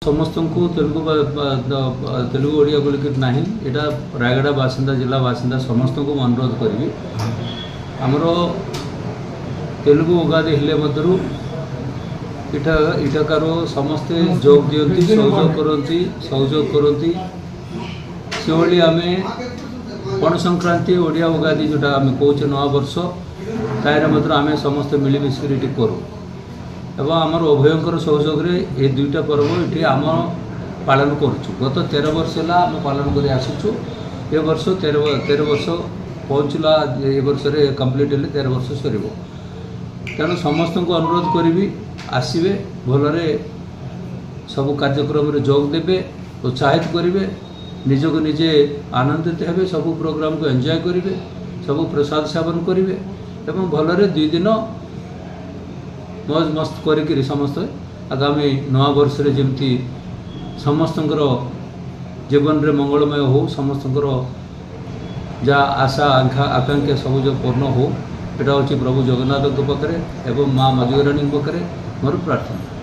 समस्त को तेलुगु ओडिया बोलिक ना यहाँ रायगड़ा बासिंदा जिला बासिंदा समस्त को अनुरोध करी आमर तेलुगु उगादी हेले मध्य इटाकार समस्ते जोग दियंती सहयोग करती से आम पण संक्रांति ओडिया उगादी जोटा आम कौचे नवा वर्ष तार आम समस्ते मिलमिशिक करूँ एवं आमर उभयंकर सहयोग ये दुईटा पर्व ये आम पालन करुँ गत 13 वर्ष है आम पालन कर आसुचु ए वर्ष 13 वर्ष पहुँचला ए वर्ष कम्प्लीट हेल्ले 13 वर्ष सर तेणु समस्त को अनुरोध करी आसवे भलरे सब कार्यक्रम जोग देवे उत्साहित करेंगे निजक निजे आनंदित हेबे सब प्रोग्राम को एंजॉय करेंगे सब प्रसाद सेवन करेंगे एवं भलरे 2 दिन मौज मस्त करी समस्त आगामी नवा वर्ष रे जमती समस्त जीवन रे मंगलमय हो समस्त जा आशा आकांक्षा सब जो पूर्ण हो यहाँ हूँ प्रभु जगन्नाथ पाखे एवं माँ मजुराणी पाखे मोर प्रार्थना।